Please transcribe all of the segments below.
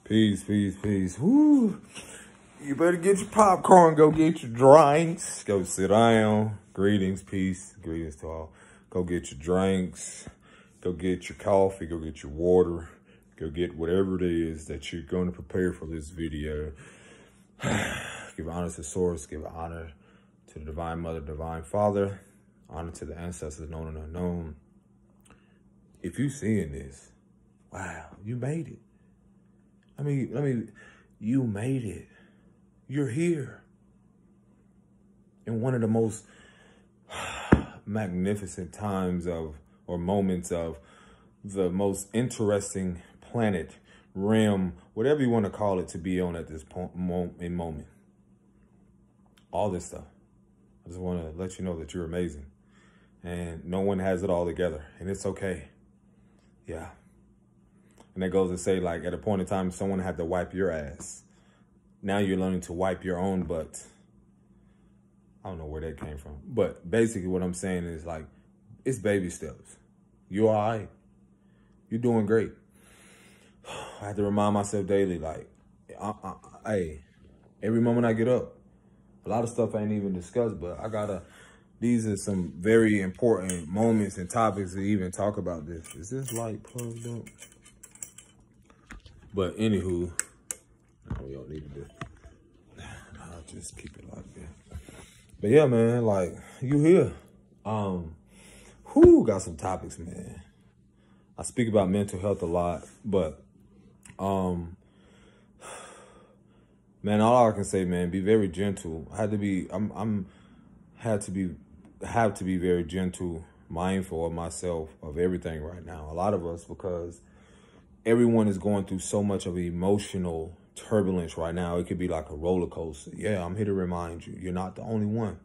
Peace, peace, peace. Woo. You better get your popcorn. Go get your drinks. Go sit down. Greetings, peace. Greetings to all. Go get your drinks. Go get your coffee. Go get your water. Go get whatever it is that you're going to prepare for this video. Give honor to the source. Give honor to the Divine Mother, Divine Father. Honor to the ancestors known and unknown. If you're seeing this, wow, you made it. You made it. You're here. In one of the most magnificent times of, or moments of, the most interesting planet, realm, whatever you want to call it, to be on at this moment. All this stuff. I just want to let you know that you're amazing. And no one has it all together. And it's okay. Yeah. And that goes to say, like, at a point in time, someone had to wipe your ass. Now you're learning to wipe your own butt. I don't know where that came from. But basically what I'm saying is, like, it's baby steps. You all right. You're doing great. I have to remind myself daily, like, hey, every moment I get up, a lot of stuff I ain't even discussed, but these are some very important moments and topics to even talk about this. Is this light plugged up? But anywho, we don't need to. I'll just keep it like that. But yeah, man, like, you here. Got some topics, man. I speak about mental health a lot, but man, all I can say, man, be very gentle. Have to be very gentle, mindful of myself, of everything right now. A lot of us, because everyone is going through so much of emotional turbulence right now. It could be like a roller coaster. Yeah, I'm here to remind you, you're not the only one.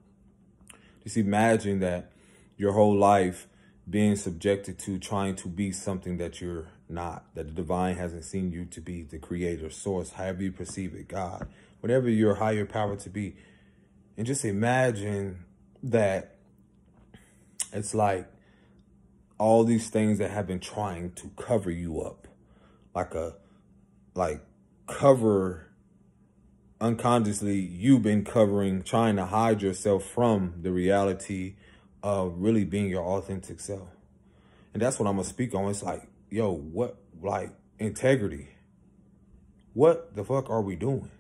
Just imagine that your whole life being subjected to trying to be something that you're not, that the divine hasn't seen you to be, the creator, source, however you perceive it, God, whatever your higher power to be. And just imagine that it's like all these things that have been trying to cover you up. Cover unconsciously, you've been covering, trying to hide yourself from the reality of really being your authentic self. And that's what I'm gonna speak on. It's like, yo, what, like, integrity? What the fuck are we doing?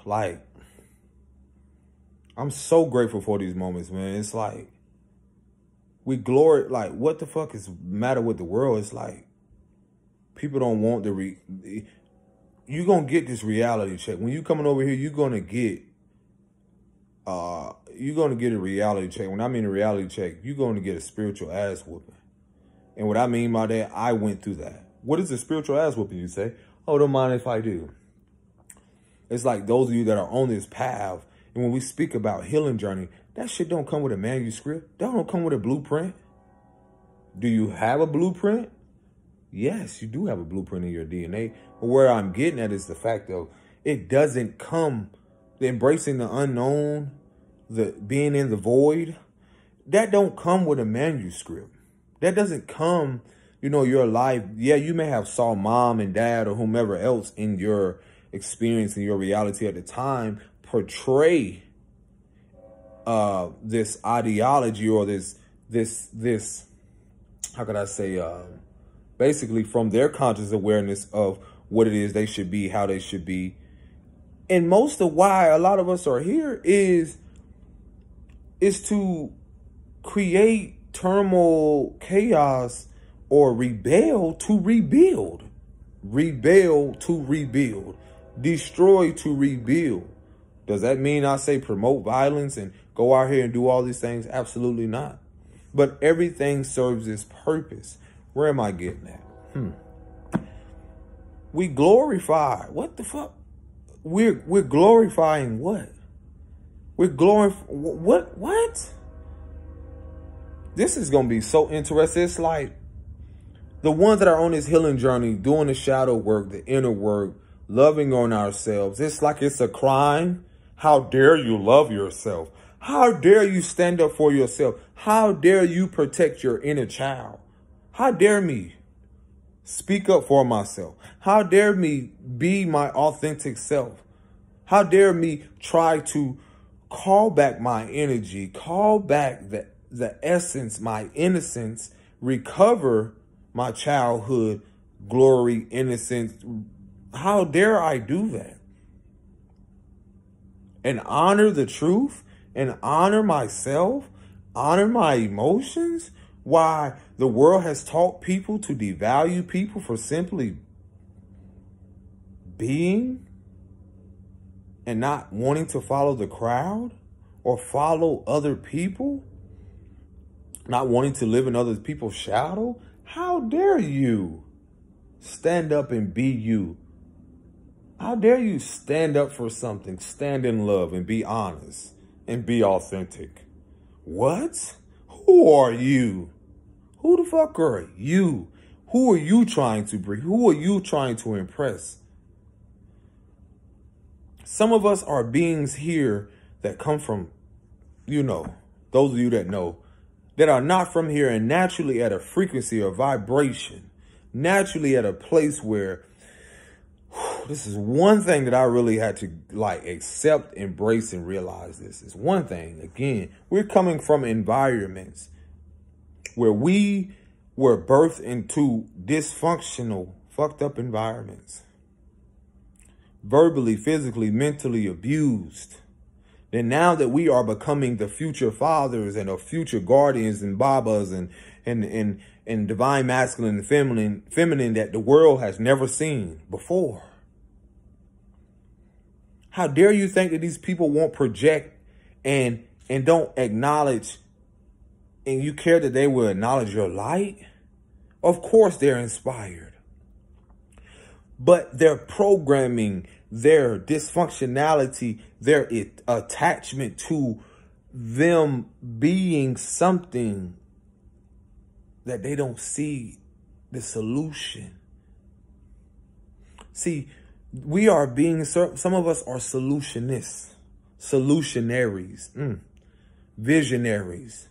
Like, I'm so grateful for these moments, man. It's like, we glory, like, what the fuck is matter with the world? It's like, people don't want you're going to get this reality check. When you coming over here, you're going to get a reality check. When I mean a reality check, you're going to get a spiritual ass whooping. And what I mean by that, I went through that. What is a spiritual ass whooping, you say? Oh, don't mind if I do. It's like those of you that are on this path, and when we speak about healing journey, that shit don't come with a manuscript. That don't come with a blueprint. Do you have a blueprint? Yes, you do have a blueprint in your DNA. But where I'm getting at is the fact of it doesn't come, the embracing the unknown, the being in the void, that don't come with a manuscript. That doesn't come, your life. Yeah, you may have saw mom and dad or whomever else in your experience, in your reality at the time, portray this ideology or this, how could I say, basically from their conscious awareness of what it is they should be, how they should be. And most of why a lot of us are here is to create turmoil, chaos, or rebel to rebuild. Rebel to rebuild. Destroy to rebuild. Does that mean I say promote violence and go out here and do all these things? Absolutely not. But everything serves its purpose. Where am I getting at? We glorify. What the fuck? We're glorifying what? We're glorifying what? This is going to be so interesting. It's like the ones that are on this healing journey, doing the shadow work, the inner work, loving on ourselves. It's like it's a crime. How dare you love yourself? How dare you stand up for yourself? How dare you protect your inner child? How dare me? speak up for myself? How dare me be my authentic self? How dare me try to call back my energy, call back the essence, my innocence, recover my childhood glory, innocence? How dare I do that? And honor the truth and honor myself, honor my emotions? Why the world has taught people to devalue people for simply being and not wanting to follow the crowd or follow other people, not wanting to live in other people's shadow. How dare you stand up and be you? How dare you stand up for something, stand in love and be honest and be authentic? What? Who are you? Who the fuck are you? Who are you trying to bring? Who are you trying to impress? Some of us are beings here that come from, those of you that know, that are not from here and naturally at a frequency or vibration, naturally at a place where this is one thing that I really had to accept, embrace, and realize. This is one thing. Again, we're coming from environments where we were birthed into dysfunctional, fucked up environments. Verbally, physically, mentally abused. Then now that we are becoming the future fathers and the future guardians and babas and divine masculine and feminine that the world has never seen before. How dare you think that these people won't project and don't acknowledge, and you care that they will acknowledge your light? Of course they're inspired. But their programming, their dysfunctionality, their attachment to them being something that they don't see the solution. See, we are being, some of us are solutionists, solutionaries, visionaries.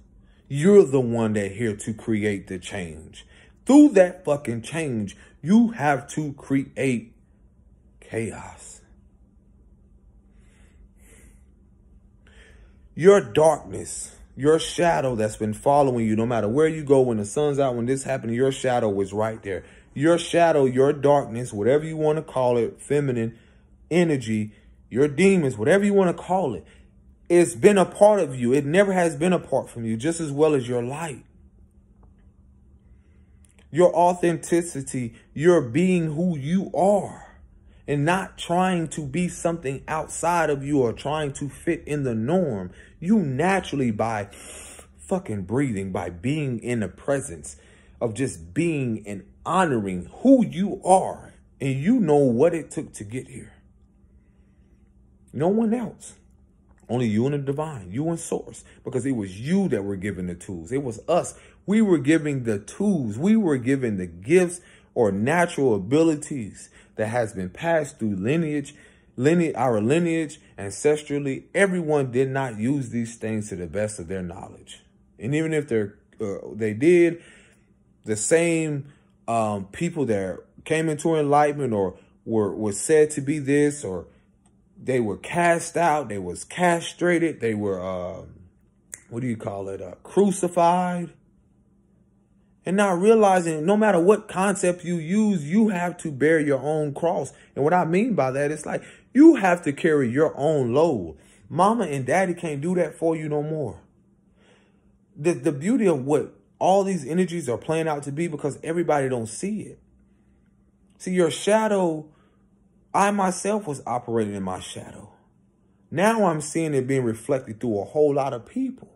You're the one that here to create the change. Through that fucking change, you have to create chaos. Your darkness, your shadow that's been following you, no matter where you go, when the sun's out, when this happened, your shadow was right there. Your shadow, your darkness, whatever you want to call it, feminine energy, your demons, whatever you want to call it, it's been a part of you. It never has been apart from you, just as well as your light. Your authenticity, your being who you are, and not trying to be something outside of you or trying to fit in the norm. You naturally, by fucking breathing, by being in the presence of just being and honoring who you are, and you know what it took to get here. No one else. Only you and the divine, you and source, because it was you that were given the tools. It was us. We were giving the tools. We were given the gifts or natural abilities that has been passed through our lineage, ancestrally. Everyone did not use these things to the best of their knowledge. And even if they did, the same people that came into enlightenment or were said to be this, or they were cast out, they was castrated, they were, crucified. And not realizing no matter what concept you use, you have to bear your own cross. And what I mean by that, it's like you have to carry your own load. Mama and daddy can't do that for you no more. The beauty of what all these energies are playing out to be, because everybody don't see it. See, your shadow, I myself was operating in my shadow. Now I'm seeing it being reflected through a whole lot of people.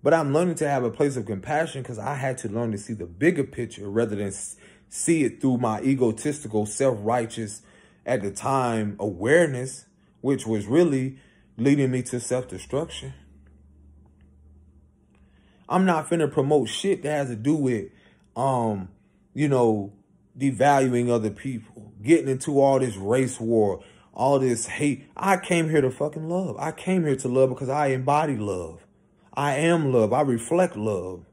But I'm learning to have a place of compassion because I had to learn to see the bigger picture rather than see it through my egotistical, self-righteous, at the time, awareness, which was really leading me to self-destruction. I'm not finna promote shit that has to do with, devaluing other people, getting into all this race war, all this hate. I came here to fucking love. I came here to love because I embody love. I am love. I reflect love.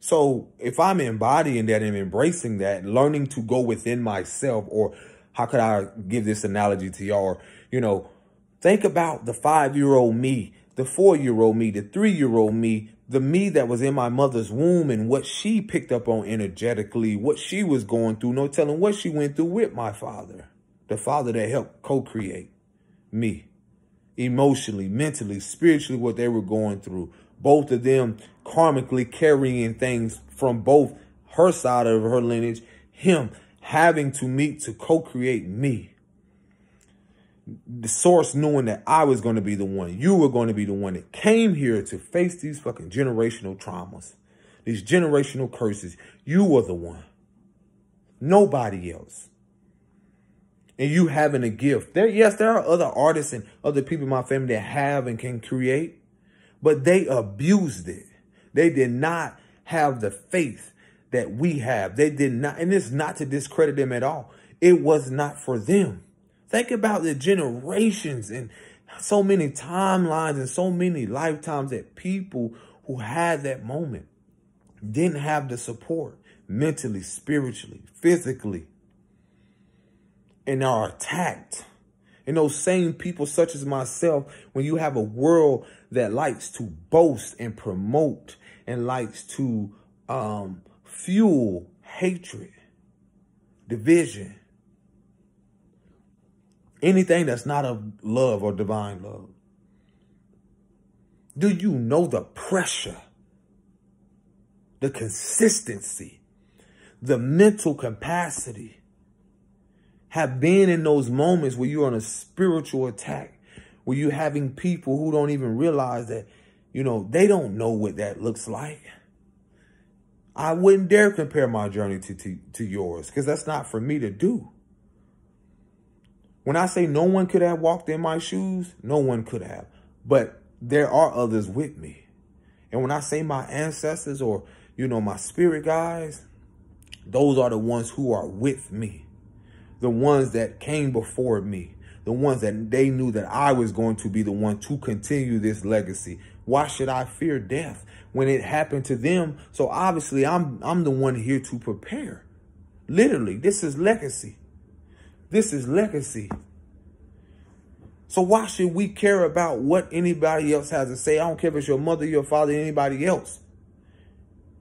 So if I'm embodying that and embracing that, learning to go within myself, or how could I give this analogy to y'all? Think about the 5-year-old me, the 4-year-old me, the 3-year-old me, the me that was in my mother's womb, and what she picked up on energetically, what she was going through, no telling what she went through with my father, the father that helped co-create me emotionally, mentally, spiritually, what they were going through. Both of them karmically carrying things from both her side of her lineage, him having to meet to co-create me. The source knowing that I was going to be the one, you were going to be the one that came here to face these fucking generational traumas, these generational curses. You were the one, nobody else. And you having a gift. Yes, there are other artists and other people in my family that have and can create, but they abused it. They did not have the faith that we have. They did not, and it's not to discredit them at all. It was not for them. Think about the generations and so many timelines and so many lifetimes that people who had that moment didn't have the support mentally, spiritually, physically, and are attacked. And those same people, such as myself, when you have a world that likes to boast and promote and likes to fuel hatred, division, anything that's not of love or divine love. Do you know the pressure, the consistency, the mental capacity have been in those moments where you're on a spiritual attack, where you're having people who don't even realize that, they don't know what that looks like? I wouldn't dare compare my journey to yours, because that's not for me to do. When I say no one could have walked in my shoes, no one could have. But there are others with me. And when I say my ancestors or, my spirit guides, those are the ones who are with me. The ones that came before me. The ones that they knew that I was going to be the one to continue this legacy. Why should I fear death when it happened to them? So obviously I'm the one here to prepare. Literally, this is legacy. This is legacy. So why should we care about what anybody else has to say? I don't care if it's your mother, your father, anybody else.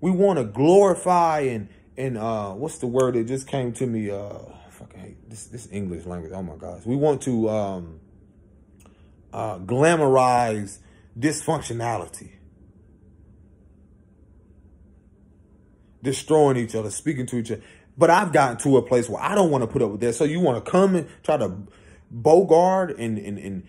We want to glorify and what's the word that just came to me? Fucking hate this English language. Oh my gosh. We want to glamorize dysfunctionality. Destroying each other, speaking to each other. But I've gotten to a place where I don't want to put up with that. So you want to come and try to bogart and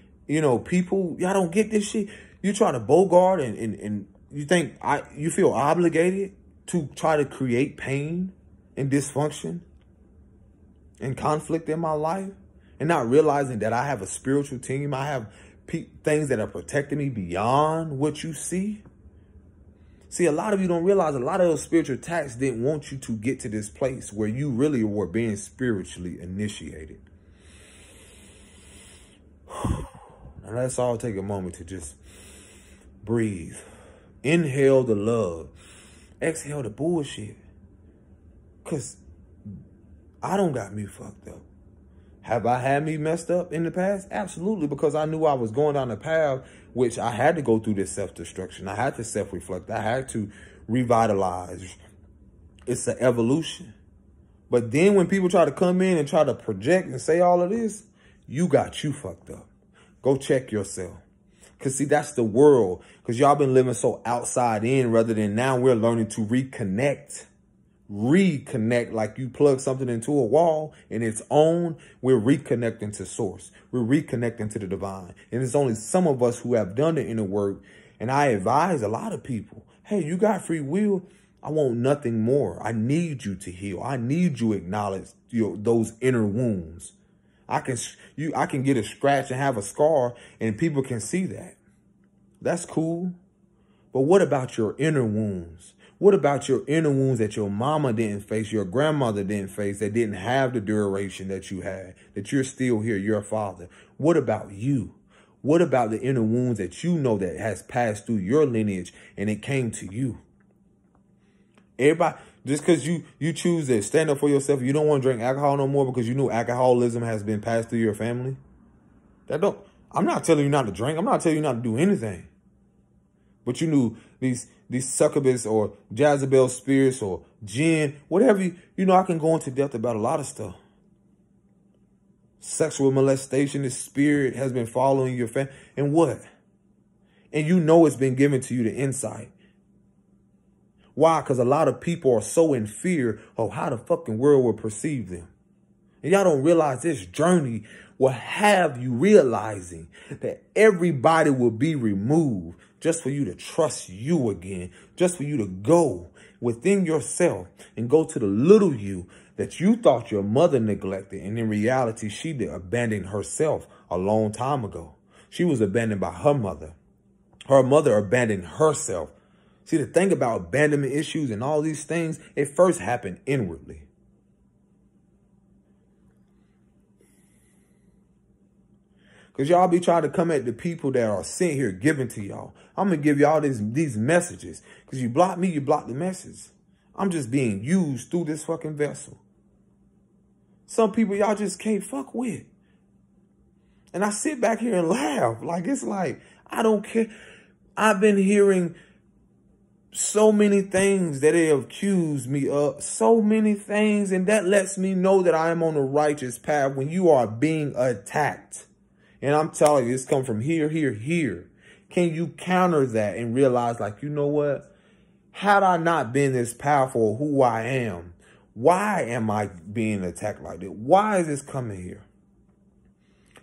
people, y'all don't get this shit. You try to bogart and you think you feel obligated to try to create pain and dysfunction and conflict in my life, and not realizing that I have a spiritual team. I have things that are protecting me beyond what you see. See, a lot of you don't realize a lot of those spiritual attacks didn't want you to get to this place where you really were being spiritually initiated. Now let's all take a moment to just breathe. Inhale the love. Exhale the bullshit. Because I don't got me fucked up. Have I had me messed up in the past? Absolutely, because I knew I was going down the path, which I had to go through this self-destruction. I had to self-reflect. I had to revitalize. It's an evolution. But then when people try to come in and try to project and say all of this, you got you fucked up. Go check yourself. Because see, that's the world. Because y'all been living so outside in rather than now we're learning to reconnect. Reconnect, like you plug something into a wall and it's on. We're reconnecting to source. We're reconnecting to the divine. And it's only some of us who have done the inner work. And I advise a lot of people, hey, you got free will. I want nothing more. I need you to heal. I need you to acknowledge those inner wounds. I can get a scratch and have a scar and people can see that. That's cool. But what about your inner wounds? What about your inner wounds that your mama didn't face, your grandmother didn't face, that didn't have the duration that you had, that you're still here, your father? What about you? What about the inner wounds that you know that has passed through your lineage and it came to you? Everybody, just because you choose to stand up for yourself, you don't want to drink alcohol no more because you know alcoholism has been passed through your family. I'm not telling you not to drink. I'm not telling you not to do anything. But you knew these succubus or Jezebel spirits or jinn, whatever, you know, I can go into depth about a lot of stuff. Sexual molestation, this spirit has been following your family. And what? And you know it's been given to you the insight. Why? Because a lot of people are so in fear of how the fucking world will perceive them. And y'all don't realize this journey will have you realizing that everybody will be removed just for you to trust you again, just for you to go within yourself and go to the little you that you thought your mother neglected. And in reality, she abandoned herself a long time ago. She was abandoned by her mother. Her mother abandoned herself. See, the thing about abandonment issues and all these things, it first happened inwardly. Because y'all be trying to come at the people that are sent here given to y'all. I'm going to give y'all these messages. Because you block me, you block the message. I'm just being used through this fucking vessel. Some people y'all just can't fuck with. And I sit back here and laugh. Like, it's like, I don't care. I've been hearing so many things that they have accused me of. So many things. And that lets me know that I am on the righteous path when you are being attacked. And I'm telling you, it's come from here, here, here. Can you counter that and realize, like, you know what? Had I not been this powerful who I am, why am I being attacked like that? Why is this coming here?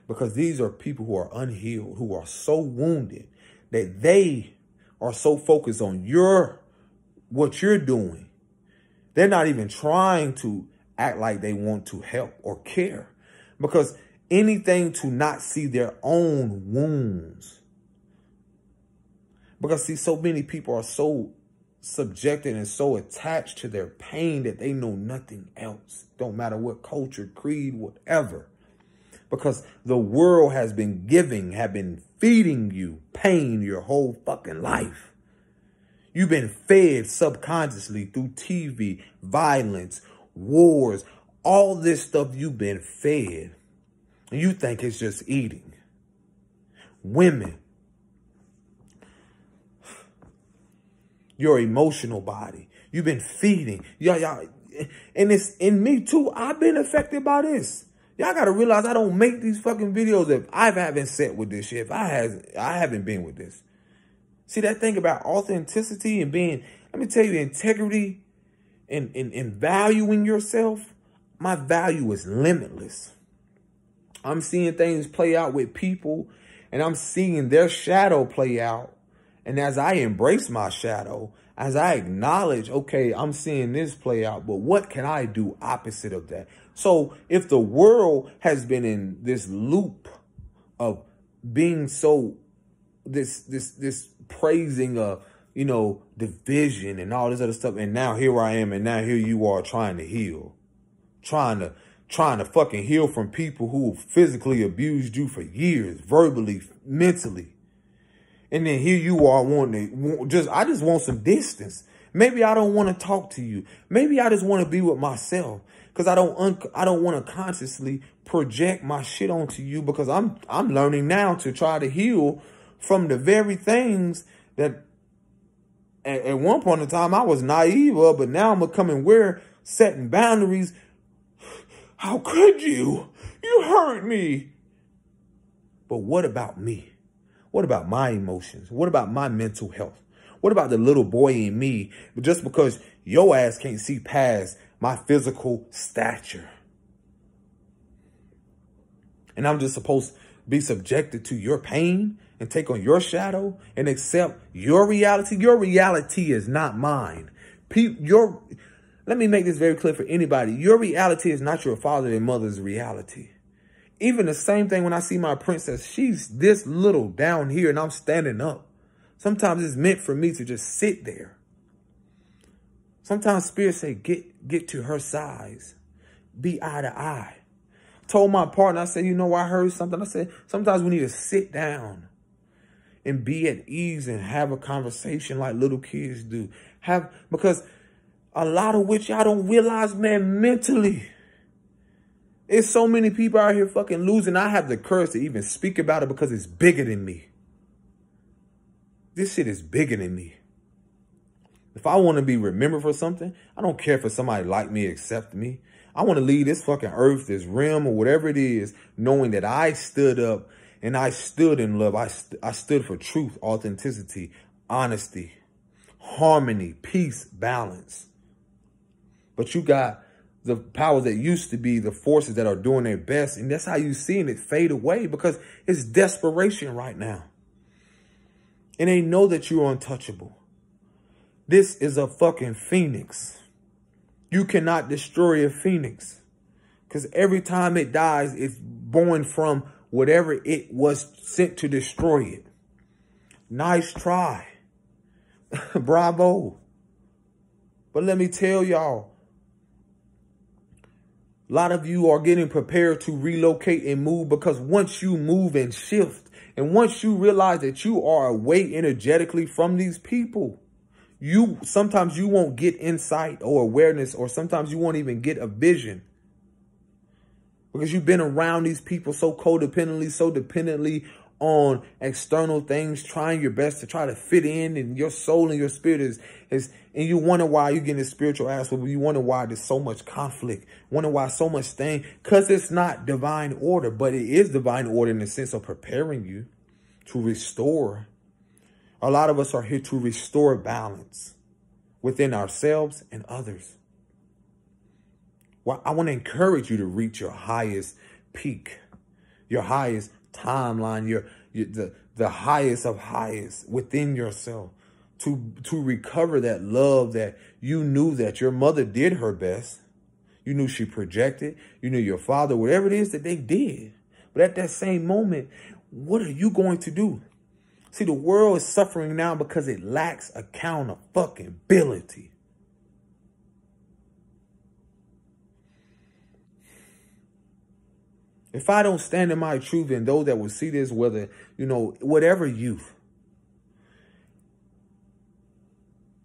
Because these are people who are unhealed, who are so wounded that they are so focused on what you're doing. They're not even trying to act like they want to help or care. Because anything to not see their own wounds. Because, see, so many people are so subjected and so attached to their pain that they know nothing else. Don't matter what culture, creed, whatever. Because the world has been feeding you pain your whole fucking life. You've been fed subconsciously through TV, violence, wars, all this stuff you've been fed. And you think it's just eating. Women. Your emotional body. You've been feeding. Y'all, and it's in me too. I've been affected by this. Y'all got to realize I don't make these fucking videos if I haven't sat with this shit. If I haven't been with this. See, that thing about authenticity and being, let me tell you, integrity and valuing yourself. My value is limitless. I'm seeing things play out with people, and I'm seeing their shadow play out. And as I embrace my shadow, as I acknowledge, okay, I'm seeing this play out, but what can I do opposite of that? So if the world has been in this loop of being so, this praising of, you know, division and all this other stuff, and now here I am, and now here you are trying to heal, trying to fucking heal from people who physically abused you for years, verbally, mentally. And then here you are I just want some distance. Maybe I don't want to talk to you. Maybe I just want to be with myself because I don't want to consciously project my shit onto you, because I'm learning now to try to heal from the very things that at one point in time I was naive of, but now I'm becoming aware, setting boundaries. How could you? You hurt me. But what about me? What about my emotions? What about my mental health? What about the little boy in me? But just because your ass can't see past my physical stature, and I'm just supposed to be subjected to your pain and take on your shadow and accept your reality. Your reality is not mine. Let me make this very clear for anybody. Your reality is not your father and mother's reality. Even the same thing when I see my princess, she's this little down here and I'm standing up. Sometimes it's meant for me to just sit there. Sometimes spirit say, get to her size. Be eye to eye. Told my partner, I said, you know, I heard something. I said, sometimes we need to sit down and be at ease and have a conversation like little kids do. Because A lot of which y'all don't realize, man, mentally. There's so many people out here fucking losing. I have the courage to even speak about it because it's bigger than me. This shit is bigger than me. If I want to be remembered for something, I don't care if somebody like me, accept me. I want to leave this fucking earth, this realm, or whatever it is, knowing that I stood up and I stood in love. I stood for truth, authenticity, honesty, harmony, peace, balance. But you got the powers that used to be the forces that are doing their best. And that's how you seeing it fade away because it's desperation right now. And they know that you're untouchable. This is a fucking phoenix. You cannot destroy a phoenix because every time it dies, it's born from whatever it was sent to destroy it. Nice try. Bravo. But let me tell y'all, a lot of you are getting prepared to relocate and move because once you move and shift, and once you realize that you are away energetically from these people, sometimes you won't get insight or awareness, or sometimes you won't even get a vision because you've been around these people so codependently, so dependently on external things, trying your best to try to fit in, and your soul and your spirit is and you wonder why you're getting this spiritual ass whooping. You wonder why there's so much conflict, wonder why so much thing, because it's not divine order, but it is divine order in the sense of preparing you to restore. A lot of us are here to restore balance within ourselves and others. Well, I want to encourage you to reach your highest peak, your highest timeline, the highest of highest within yourself, to recover that love that you knew that your mother did her best. You knew she projected. You knew your father, whatever it is that they did. But at that same moment, what are you going to do? See, the world is suffering now because it lacks accountability. If I don't stand in my truth, and those that will see this, whether, whatever youth,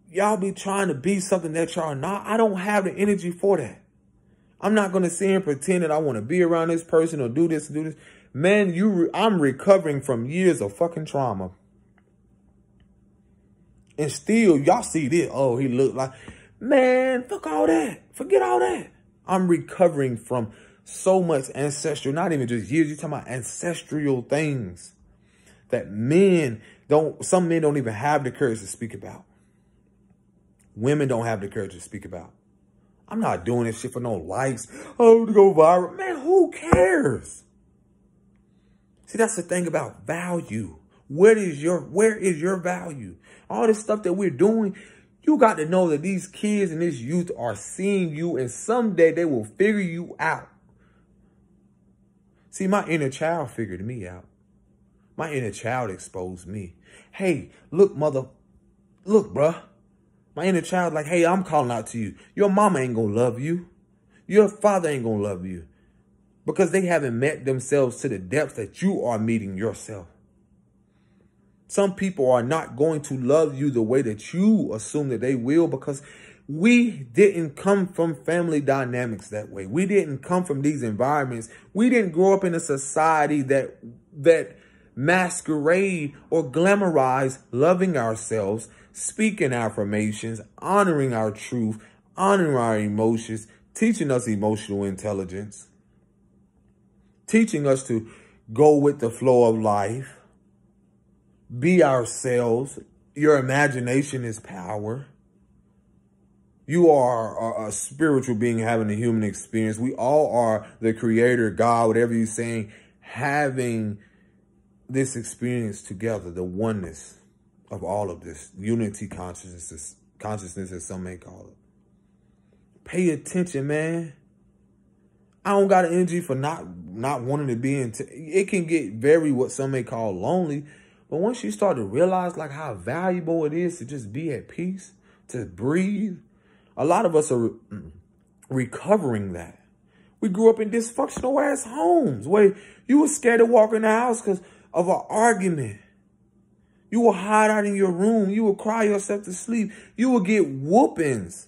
y'all be trying to be something that y'all are not. I don't have the energy for that. I'm not going to sit here and pretend that I want to be around this person or do this and do this. Man, I'm recovering from years of fucking trauma. And still, y'all see this. Oh, he looked like, man, fuck all that. Forget all that. I'm recovering from so much ancestral, not even just years. You're talking about ancestral things that some men don't even have the courage to speak about. Women don't have the courage to speak about. I'm not doing this shit for no likes. Oh, to go viral. Man, who cares? See, that's the thing about value. Where is your value? All this stuff that we're doing, you got to know that these kids and this youth are seeing you, and someday they will figure you out. See, my inner child figured me out. My inner child exposed me. Hey, look, bruh. My inner child like, hey, I'm calling out to you. Your mama ain't gonna love you. Your father ain't gonna love you. Because they haven't met themselves to the depths that you are meeting yourself. Some people are not going to love you the way that you assume that they will, because we didn't come from family dynamics that way. We didn't come from these environments. We didn't grow up in a society that masquerade or glamorize loving ourselves, speaking affirmations, honoring our truth, honoring our emotions, teaching us emotional intelligence, teaching us to go with the flow of life, be ourselves. Your imagination is power. You are a spiritual being having a human experience. We all are the creator, God, whatever you're saying, having this experience together, the oneness of all of this, unity consciousness as some may call it. Pay attention, man. I don't got an energy for not wanting to be it can get very, what some may call, lonely. But once you start to realize like how valuable it is to just be at peace, to breathe, a lot of us are recovering that. We grew up in dysfunctional ass homes where you were scared to walk in the house because of an argument. You will hide out in your room. You will cry yourself to sleep. You will get whoopings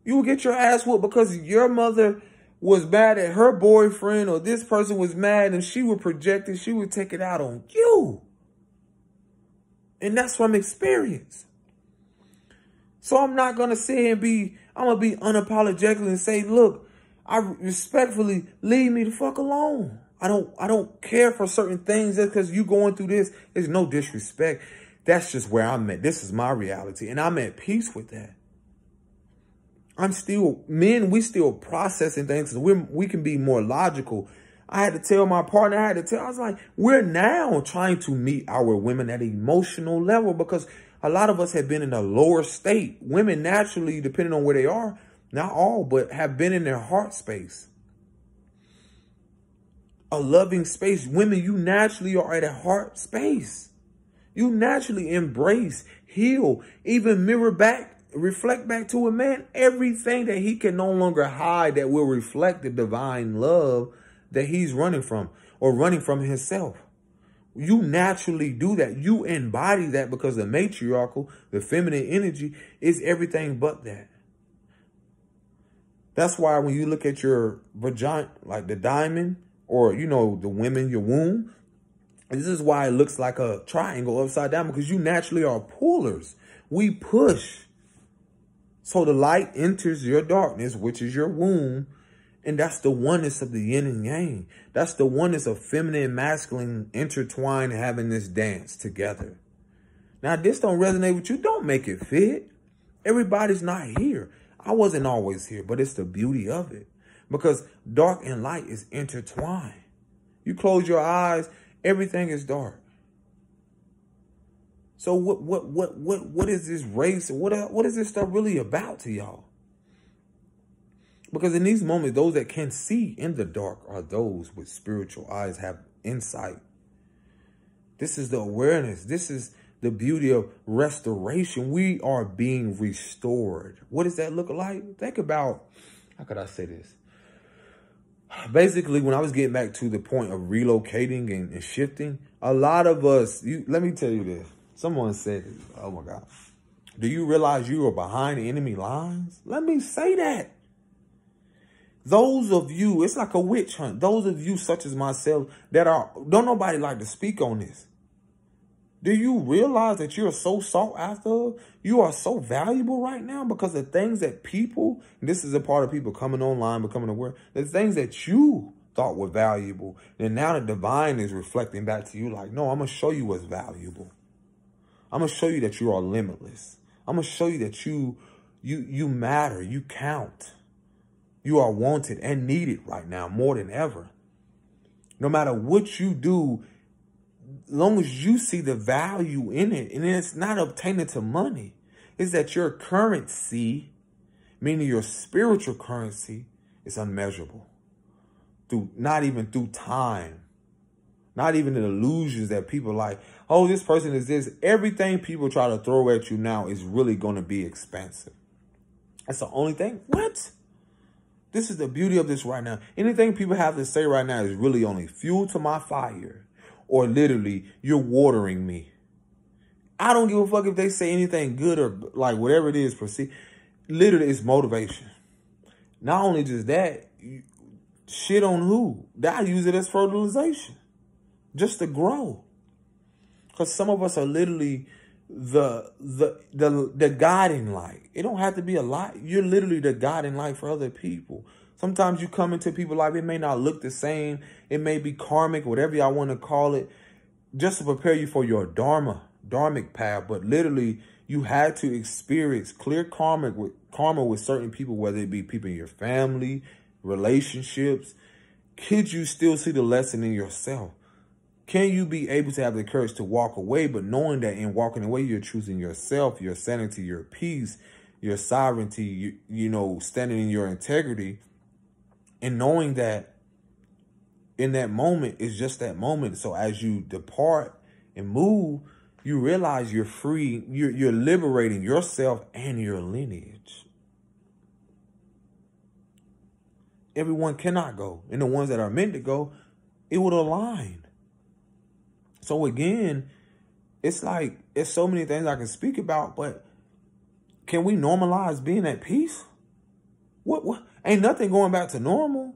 You will get your ass whooped because your mother was mad at her boyfriend, or this person was mad and she would project it. She would take it out on you. And that's from experience. So I'm not going to sit here and I'm going to be unapologetic and say, look, I respectfully leave me the fuck alone. I don't care for certain things just because you going through this. There's no disrespect. That's just where I'm at. This is my reality. And I'm at peace with that. We still processing things. We can be more logical. I had to tell my partner, I was like, we're now trying to meet our women at an emotional level because a lot of us have been in a lower state. Women naturally, depending on where they are, not all, but have been in their heart space. A loving space. Women, you naturally are at a heart space. You naturally embrace, heal, even mirror back, reflect back to a man everything that he can no longer hide that will reflect the divine love that he's running from or running from himself. You naturally do that. You embody that because the matriarchal, the feminine energy is everything but that. That's why when you look at your vagina, like the diamond or, you know, the women, your womb, this is why it looks like a triangle upside down because you naturally are pullers. We push. So the light enters your darkness, which is your womb. And that's the oneness of the yin and yang. That's the oneness of feminine and masculine intertwined having this dance together. Now, this don't resonate with you. Don't make it fit. Everybody's not here. I wasn't always here, but it's the beauty of it. Because dark and light is intertwined. You close your eyes, everything is dark. So what is this race? What is this stuff really about to y'all? Because in these moments, those that can see in the dark are those with spiritual eyes, have insight. This is the awareness. This is the beauty of restoration. We are being restored. What does that look like? Think about, how could I say this? Basically, when I was getting back to the point of relocating and shifting, a lot of us, let me tell you this. Someone said, oh my God, do you realize you are behind enemy lines? Let me say that. Those of you, it's like a witch hunt. Those of you such as myself that don't nobody like to speak on this. Do you realize that you're so sought after? You are so valuable right now because the things that people, and this is a part of people coming online, becoming aware, the things that you thought were valuable, and now the divine is reflecting back to you like, no, I'm going to show you what's valuable. I'm going to show you that you are limitless. I'm going to show you that you matter, you count. You are wanted and needed right now more than ever. No matter what you do, as long as you see the value in it, and it's not obtaining to money, it's that your currency, meaning your spiritual currency, is unmeasurable. Not even through time. Not even the illusions that people like, oh, this person is this. Everything people try to throw at you now is really going to be expensive. That's the only thing. What? This is the beauty of this right now. Anything people have to say right now is really only fuel to my fire. Or literally, you're watering me. I don't give a fuck if they say anything good or like whatever it is. Literally, it's motivation. Not only just that, shit on who? I use it as fertilization. Just to grow. Because some of us are literally the guiding light. It don't have to be a light. You're literally the guiding light for other people. Sometimes you come into people's life, it may not look the same. It may be karmic, whatever y'all want to call it, just to prepare you for your dharmic path. But literally, you had to experience clear karma with certain people, whether it be people in your family, relationships. Could you still see the lesson in yourself? Can you be able to have the courage to walk away, but knowing that in walking away, you're choosing yourself, your sanity, your peace, your sovereignty, you know, standing in your integrity, and knowing that in that moment, it's just that moment. So as you depart and move, you realize you're free, you're liberating yourself and your lineage. Everyone cannot go. And the ones that are meant to go, it would align. So again, it's like, it's so many things I can speak about, but can we normalize being at peace? What? Ain't nothing going back to normal.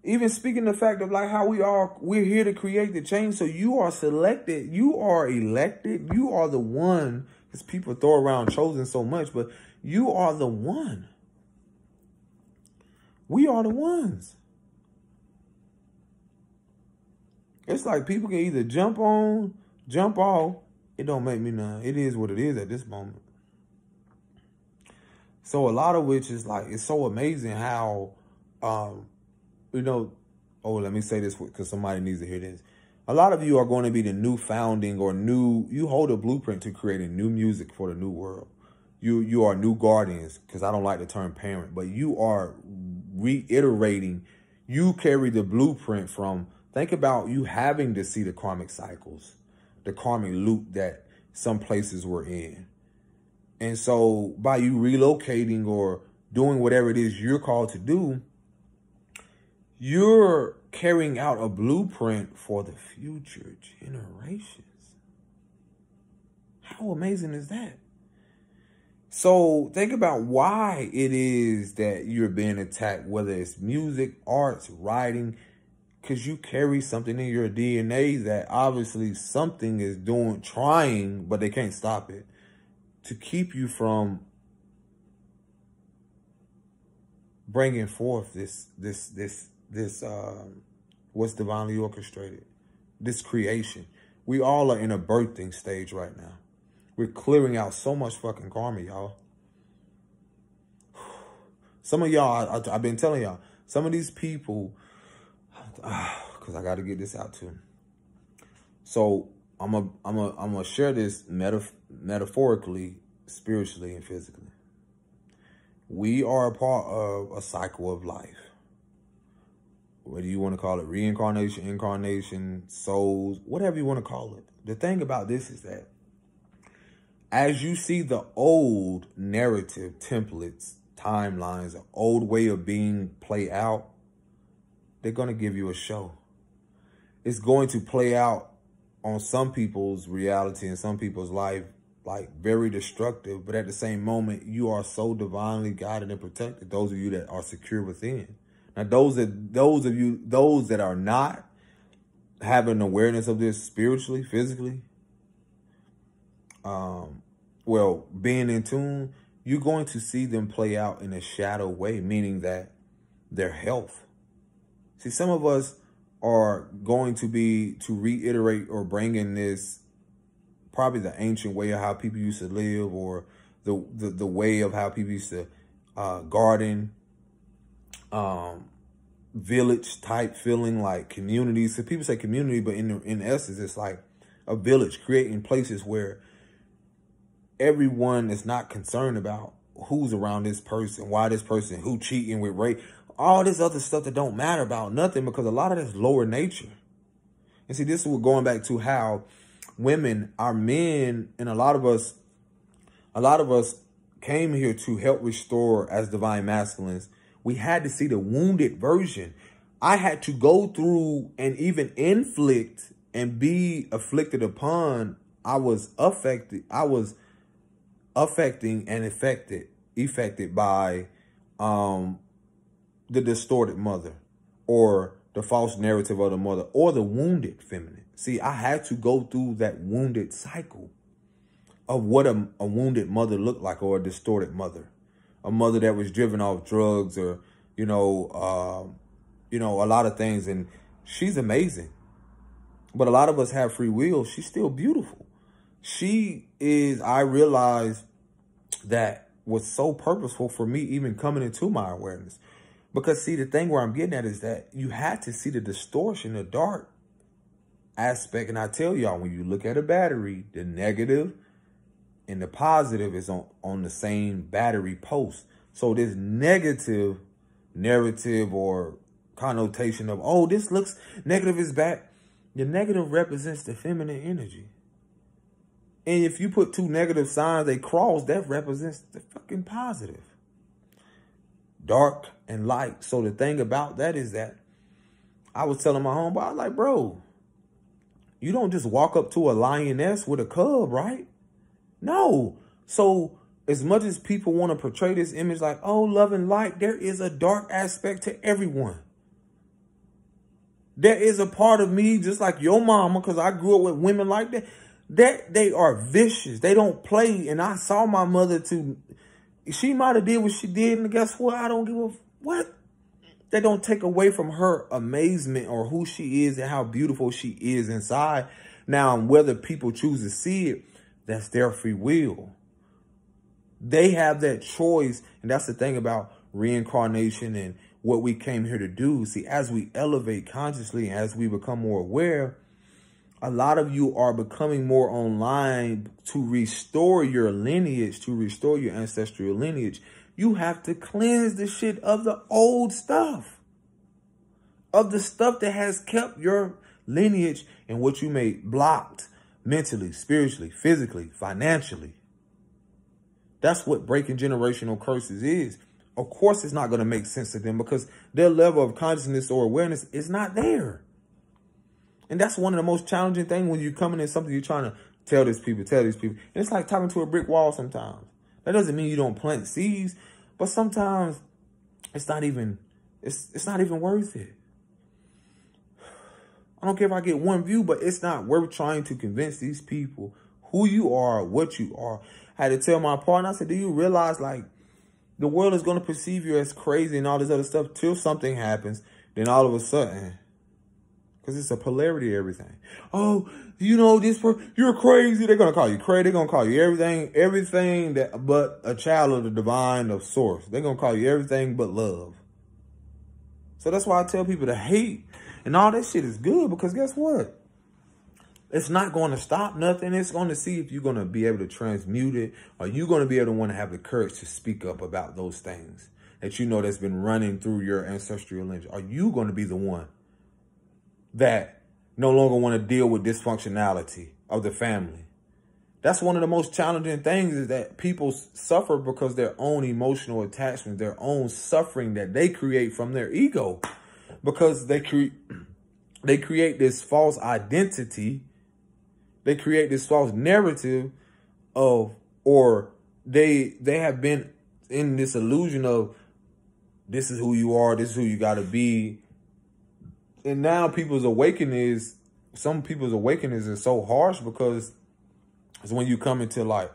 Even speaking the fact of like how we're here to create the change. So you are selected, you are elected, you are the one, because people throw around chosen so much, but you are the one. We are the ones. It's like people can either jump on, jump off. It don't make me none. It is what it is at this moment. So a lot of which is like, it's so amazing how, you know, oh, let me say this because somebody needs to hear this. A lot of you are going to be the new founding or you hold a blueprint to creating new music for the new world. You are new guardians, because I don't like the term parent, but you are reiterating. You carry the blueprint from, think about you having to see the karmic cycles, the karmic loop that some places were in. And so by you relocating or doing whatever it is you're called to do, you're carrying out a blueprint for the future generations. How amazing is that? So think about why it is that you're being attacked, whether it's music, arts, writing, because you carry something in your DNA that obviously something is trying, but they can't stop it, to keep you from bringing forth this what's divinely orchestrated, this creation. We all are in a birthing stage right now. We're clearing out so much fucking karma, y'all. Some of y'all, I've been telling y'all, some of these people, because I got to get this out too. So I'm gonna share this metaphorically, spiritually, and physically. We are a part of a cycle of life. Whether you want to call it reincarnation, incarnation, souls, whatever you want to call it. The thing about this is that as you see the old narrative templates, timelines, an old way of being play out, they're going to give you a show. It's going to play out on some people's reality and some people's life, like very destructive. But at the same moment, you are so divinely guided and protected. Those of you that are secure within. Now, those that are not having awareness of this spiritually, physically, well, being in tune, you're going to see them play out in a shadow way, meaning that their health. See, some of us are going to reiterate or bring in this, probably the ancient way of how people used to live, or the way of how people used to garden, village type feeling, like communities. So people say community, but in essence, it's like a village, creating places where everyone is not concerned about who's around this person, why this person, who cheating with rape, all this other stuff that don't matter about nothing, because a lot of that's lower nature. And see, this is what going back to how women, our men, and a lot of us came here to help restore as divine masculines. We had to see the wounded version. I had to go through and even inflict and be afflicted upon. I was affecting and affected by the distorted mother, or the false narrative of the mother, or the wounded feminine. See, I had to go through that wounded cycle of what a wounded mother looked like, or a distorted mother. A mother that was driven off drugs, or, a lot of things. And she's amazing. But a lot of us have free will. She's still beautiful. She is, I realized that was so purposeful for me even coming into my awareness. Because see, the thing where I'm getting at is that you had to see the distortion, the dark aspect. And I tell y'all, when you look at a battery, the negative and the positive is on the same battery post. So this negative narrative or connotation of, oh, this looks negative is bad. The negative represents the feminine energy. And if you put two negative signs, they cross, that represents the fucking positive. Dark and light. So the thing about that is that I was telling my homeboy, I was like, bro, you don't just walk up to a lioness with a cub, right? No. So as much as people want to portray this image like, oh, love and light, there is a dark aspect to everyone. There is a part of me, just like your mama, because I grew up with women like that, that they are vicious. They don't play. And I saw my mother too. She might have did what she did. And guess what? I don't give a what. That don't take away from her amazement or who she is and how beautiful she is inside. Now, whether people choose to see it, that's their free will. They have that choice. And that's the thing about reincarnation and what we came here to do. See, as we elevate consciously, as we become more aware, a lot of you are becoming more online to restore your lineage, to restore your ancestral lineage. You have to cleanse the shit of the old stuff, of the stuff that has kept your lineage and what you made blocked mentally, spiritually, physically, financially. That's what breaking generational curses is. Of course, it's not going to make sense to them because their level of consciousness or awareness is not there. And that's one of the most challenging things when you're coming in something you're trying to tell these people. And it's like talking to a brick wall sometimes. That doesn't mean you don't plant seeds, but sometimes it's not even worth it. I don't care if I get one view, but it's not worth trying to convince these people who you are, what you are. I had to tell my partner, I said, do you realize like the world is going to perceive you as crazy and all this other stuff till something happens. Then all of a sudden, because it's a polarity of everything. Oh, you know, you're crazy. They're going to call you crazy. They're going to call you everything that but a child of the divine of source. They're going to call you everything but love. So that's why I tell people to hate and all that shit is good because guess what? It's not going to stop nothing. It's going to see if you're going to be able to transmute it or you're going to be able to want to have the courage to speak up about those things that you know that's been running through your ancestral lineage. Are you going to be the one that no longer want to deal with dysfunctionality of the family? That's one of the most challenging things is that people suffer because their own emotional attachment, their own suffering that they create from their ego because they create this false identity. They create this false narrative of, or they have been in this illusion of this is who you are, this is who you got to be. And now some people's awakenings is so harsh because it's when you come into like,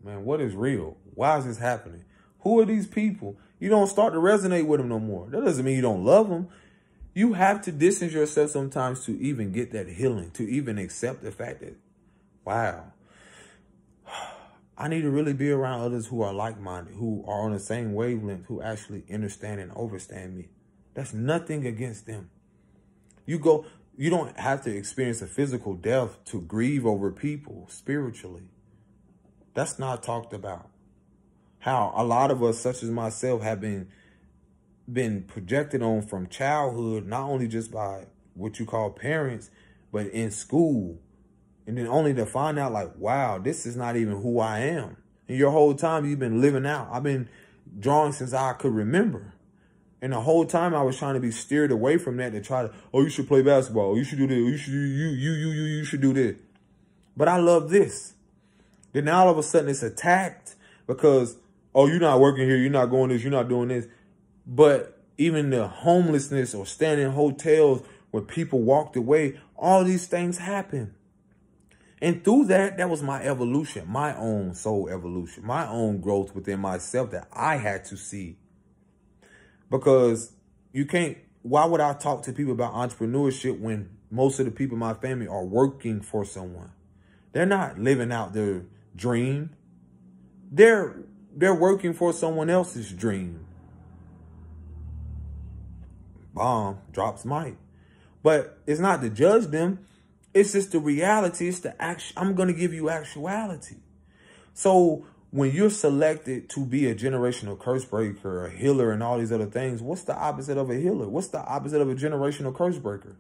man, what is real? Why is this happening? Who are these people? You don't start to resonate with them no more. That doesn't mean you don't love them. You have to distance yourself sometimes to even get that healing, to even accept the fact that, wow, I need to really be around others who are like-minded, who are on the same wavelength, who actually understand and overstand me. That's nothing against them. You don't have to experience a physical death to grieve over people spiritually. That's not talked about. How a lot of us, such as myself, have been projected on from childhood, not only just by what you call parents, but in school. And then only to find out like, wow, this is not even who I am. And your whole time you've been living out. I've been drawing since I could remember. And the whole time I was trying to be steered away from that to try to, oh, you should play basketball. You should do this. You should do this. But I love this. Then now all of a sudden it's attacked because, oh, you're not working here. You're not going this. You're not doing this. But even the homelessness or staying in hotels where people walked away, all these things happen. And through that was my evolution, my own soul evolution, my own growth within myself that I had to see. Because you can't, why would I talk to people about entrepreneurship when most of the people in my family are working for someone? They're not living out their dream. They're working for someone else's dream. Bomb drops mic. But it's not to judge them. It's just the reality. It's the action. I'm going to give you actuality. So when you're selected to be a generational curse breaker, a healer, and all these other things, what's the opposite of a healer? What's the opposite of a generational curse breaker?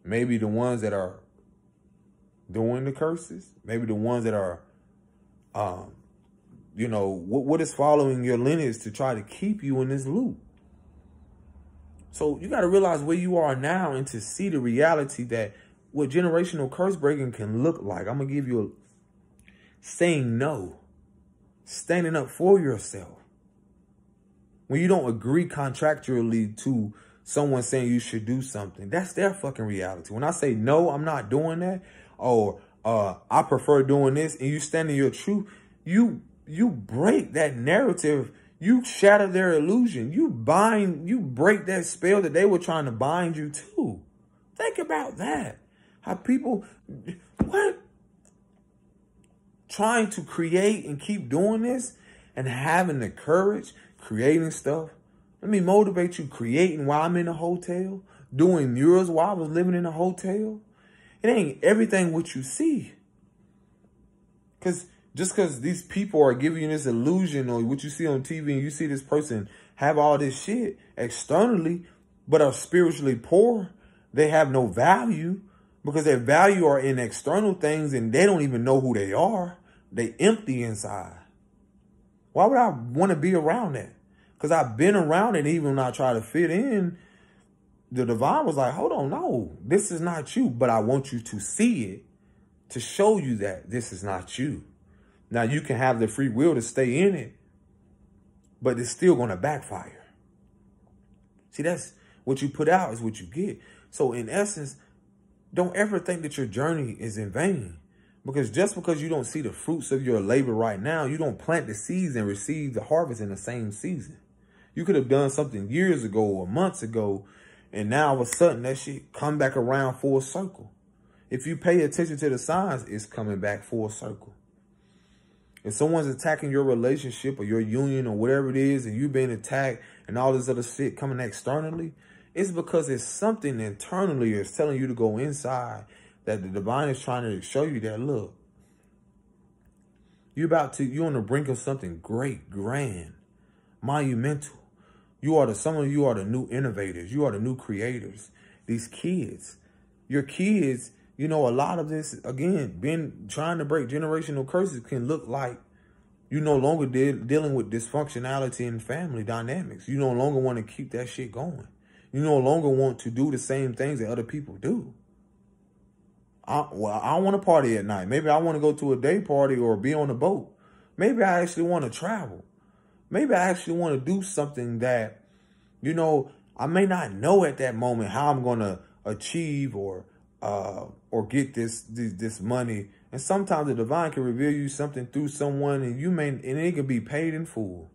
Maybe the ones that are doing the curses. Maybe the ones that are, you know, what is following your lineage to try to keep you in this loop. So you got to realize where you are now and to see the reality that what generational curse breaking can look like. I'm going to give you saying no, standing up for yourself. When you don't agree contractually to someone saying you should do something, that's their fucking reality. When I say, no, I'm not doing that, or I prefer doing this, and you stand in your truth, you break that narrative. You shatter their illusion. You break that spell that they were trying to bind you to. Think about that. How people, trying to create and keep doing this and having the courage, creating stuff. Let me motivate you, creating while I'm in a hotel, doing murals while I was living in a hotel. It ain't everything what you see. Just because these people are giving you this illusion, or what you see on TV, and you see this person have all this shit externally, but are spiritually poor, they have no value, because their value are in external things, and they don't even know who they are. They empty inside. Why would I want to be around that? Because I've been around it, even when I try to fit in. The divine was like, hold on, no, this is not you, but I want you to see it to show you that this is not you. Now, you can have the free will to stay in it, but it's still going to backfire. See, that's what you put out is what you get. So in essence, don't ever think that your journey is in vain, because just because you don't see the fruits of your labor right now, you don't plant the seeds and receive the harvest in the same season. You could have done something years ago or months ago, and now all of a sudden that shit come back around full circle. If you pay attention to the signs, it's coming back full circle. If someone's attacking your relationship or your union or whatever it is, and you being attacked and all this other shit coming externally, it's because it's something internally that's telling you to go inside, that the divine is trying to show you that, look, you're on the brink of something great, grand, monumental. Some of you are the new innovators. You are the new creators. These kids, your kids, a lot of this, again, trying to break generational curses can look like you no longer dealing with dysfunctionality in family dynamics. You no longer want to keep that shit going. You no longer want to do the same things that other people do. I want to party at night. Maybe I want to go to a day party or be on a boat. Maybe I actually want to travel. Maybe I actually want to do something that, I may not know at that moment how I'm going to achieve or get this money. And sometimes the divine can reveal you something through someone, and it can be paid in full,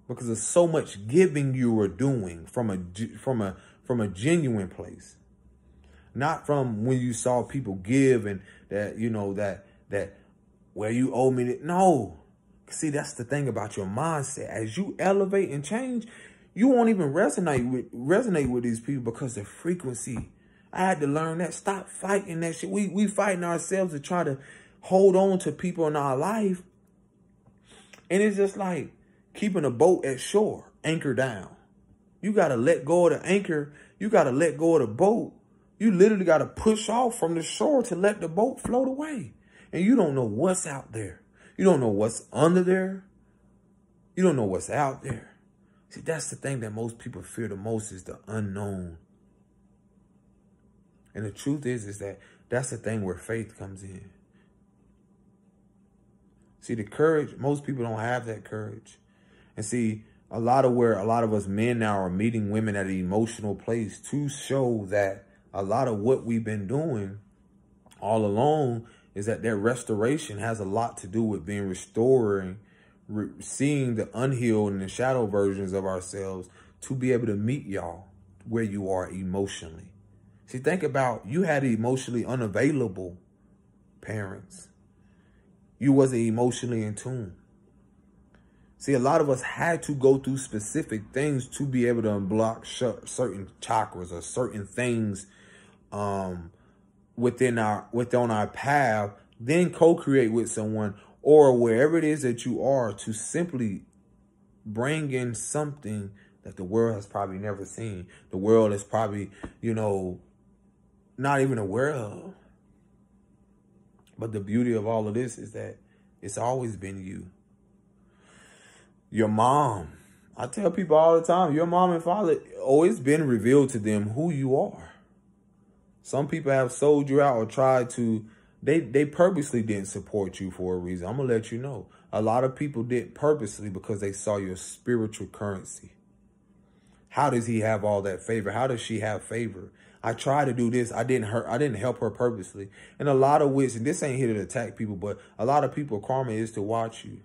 because of so much giving you are doing from a genuine place, not from when you saw people give and that where you owe me. No, see, that's the thing about your mindset. As you elevate and change, you won't even resonate with these people, because the frequency. I had to learn that. Stop fighting that shit. We fighting ourselves to try to hold on to people in our life. And it's just like keeping a boat at shore, anchor down. You got to let go of the anchor. You got to let go of the boat. You literally got to push off from the shore to let the boat float away. And you don't know what's out there. You don't know what's under there. You don't know what's out there. See, that's the thing that most people fear the most, is the unknown. And the truth is that that's the thing where faith comes in. See, the courage, most people don't have that courage. And see, a lot of us men now are meeting women at an emotional place to show that a lot of what we've been doing all along is that their restoration has a lot to do with being seeing the unhealed and the shadow versions of ourselves, to be able to meet y'all where you are emotionally. See, think about, you had emotionally unavailable parents. You wasn't emotionally in tune. See, a lot of us had to go through specific things to be able to unblock certain chakras or certain things within our path, then co-create with someone or wherever it is that you are, to simply bring in something that the world has probably never seen. The world is probably, not even aware of. But the beauty of all of this is that it's always been you. Your mom. I tell people all the time, your mom and father, always been revealed to them who you are. Some people have sold you out or tried to They purposely didn't support you for a reason. I'm going to let you know. A lot of people did purposely because they saw your spiritual currency. How does he have all that favor? How does she have favor? I tried to do this. I didn't help her purposely. And a lot of which, and this ain't here to attack people, but a lot of people, karma is to watch you.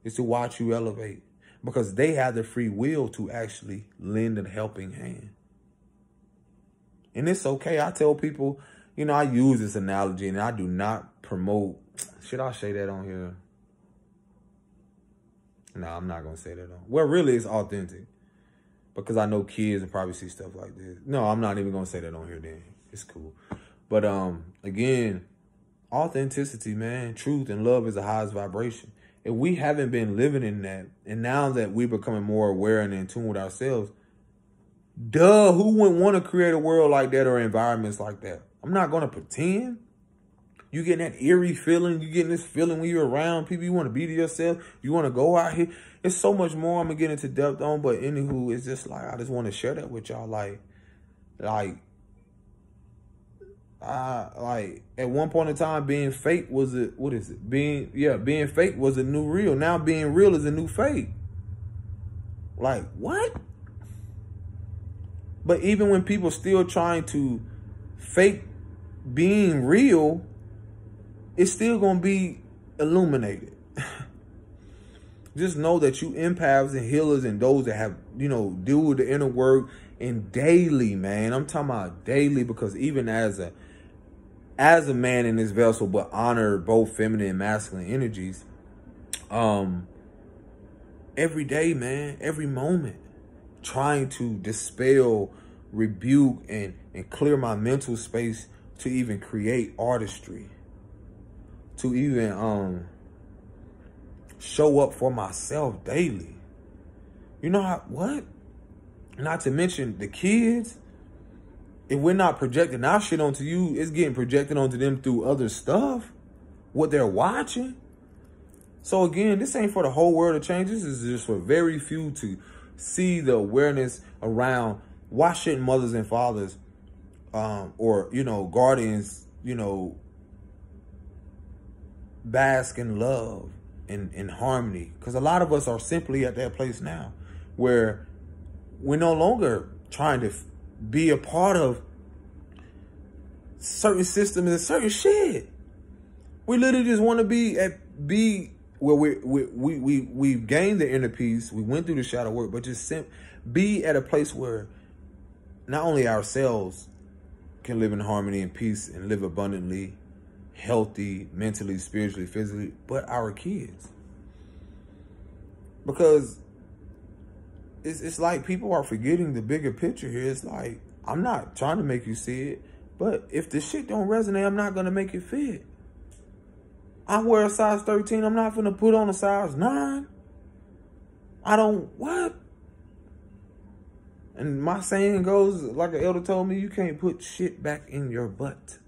It's to watch you elevate. Because they have the free will to actually lend a helping hand. And it's okay. I tell people, you know, I use this analogy and I do not promote. Should I say that on here? No, I'm not going to say that on. Well, really, it's authentic. Because I know kids will probably see stuff like this. No, I'm not even going to say that on here then. It's cool. But again, authenticity, man, truth and love is the highest vibration. If we haven't been living in that, and now that we're becoming more aware and in tune with ourselves, duh, who wouldn't want to create a world like that or environments like that? I'm not going to pretend. You getting that eerie feeling. You getting this feeling when you're around people. You want to be to yourself. You want to go out here. It's so much more I'm going to get into depth on. But anywho, it's just like, I just want to share that with y'all. Like at one point in time, being fake was being fake was a new real. Now being real is a new fake. Like, what? But even when people still trying to fake being real, it's still going to be illuminated. Just know that you empaths and healers and those that have, you know, deal with the inner work and daily, man. I'm talking about daily, because even as a man in this vessel, but honor both feminine and masculine energies, every day, man, every moment, trying to dispel, rebuke, and clear my mental space to even create artistry, to even show up for myself daily. You know how, what? Not to mention the kids. If we're not projecting our shit onto you, it's getting projected onto them through other stuff, what they're watching. So again, this ain't for the whole world to change. This is just for very few to see the awareness around why shouldn't mothers and fathers or, you know, guardians, you know, bask in love and in harmony. Because a lot of us are simply at that place now where we're no longer trying to be a part of certain systems and certain shit. We literally just want to be where we've gained the inner peace. We went through the shadow work, but just be at a place where not only ourselves can live in harmony and peace and live abundantly, healthy, mentally, spiritually, physically, but our kids. Because it's like people are forgetting the bigger picture here. It's like, I'm not trying to make you see it, but if the shit don't resonate, I'm not going to make it fit. I wear a size 13. I'm not going to put on a size 9. What? And my saying goes, like an elder told me, you can't put shit back in your butt.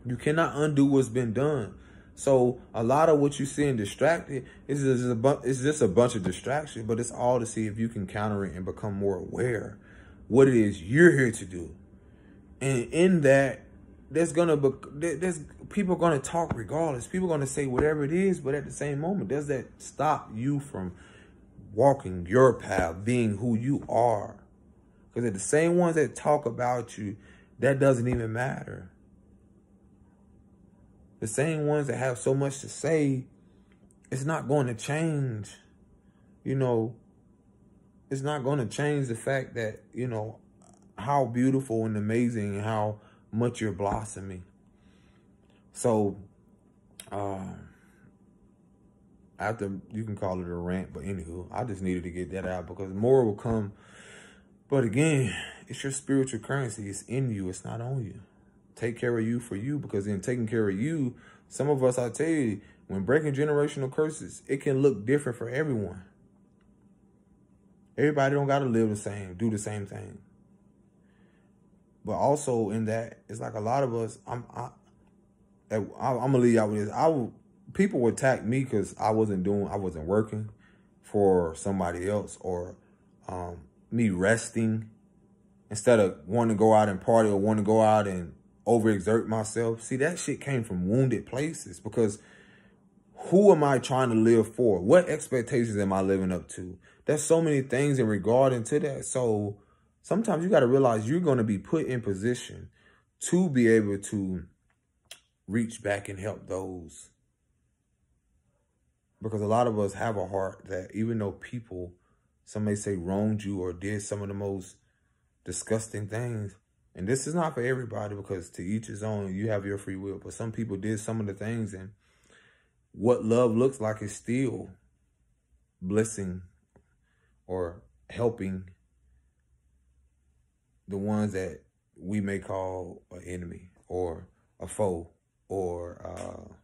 You cannot undo what's been done. So a lot of what you see in distracted is just a bunch of distraction, but it's all to see if you can counter it and become more aware what it is you're here to do. And in that, there's people going to talk regardless. People are going to say whatever it is, but at the same moment, does that stop you from walking your path, being who you are? Because they're the same ones that talk about you, that doesn't even matter. The same ones that have so much to say, it's not going to change. You know, it's not going to change the fact that, you know, how beautiful and amazing and how much you're blossoming. So, after, you can call it a rant, but anywho, I just needed to get that out because more will come. But again, it's your spiritual currency. It's in you. It's not on you. Take care of you for you, because in taking care of you, some of us, I tell you, when breaking generational curses, it can look different for everyone. Everybody don't got to live the same, do the same thing. But also in that, it's like a lot of us, I'm going to leave y'all with this. People would attack me because I wasn't working for somebody else, or me resting instead of wanting to go out and party or wanting to go out and overexert myself. See, that shit came from wounded places, because who am I trying to live for? What expectations am I living up to? There's so many things in regarding to that. So sometimes you got to realize you're going to be put in position to be able to reach back and help those. Because a lot of us have a heart that even though people, some may say, wronged you or did some of the most disgusting things, and this is not for everybody, because to each his own, you have your free will, but some people did some of the things, and what love looks like is still blessing or helping the ones that we may call an enemy or a foe or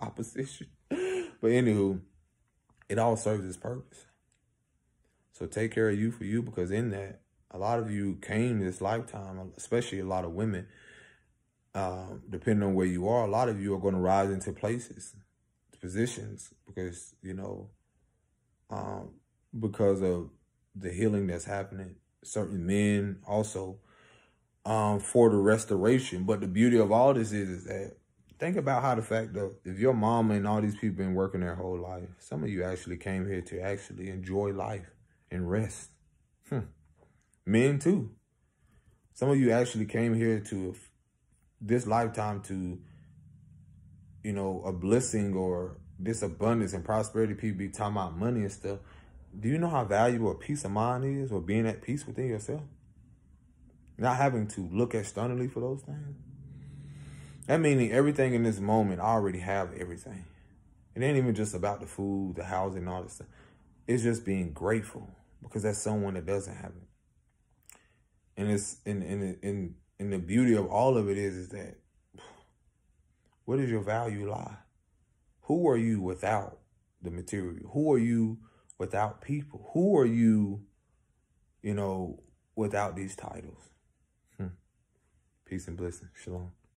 opposition. But anywho, it all serves its purpose. So take care of you for you, because in that, a lot of you came this lifetime, especially a lot of women, depending on where you are, a lot of you are going to rise into places, positions, because, you know, because of the healing that's happening. Certain men also for the restoration. But the beauty of all this is that, think about how the fact that if your mama and all these people been working their whole life, some of you actually came here to actually enjoy life and rest. Men too. Some of you actually came here to this lifetime to, you know, a blessing or this abundance and prosperity. People be talking about money and stuff. Do you know how valuable a peace of mind is, or being at peace within yourself? Not having to look externally for those things. That meaning everything in this moment, I already have everything. It ain't even just about the food, the housing, and all this stuff. It's just being grateful, because that's someone that doesn't have it. And it's in the beauty of all of it is that, where does your value lie? Who are you without the material? Who are you without people? Who are you, you know, without these titles? Peace and blessing. Shalom.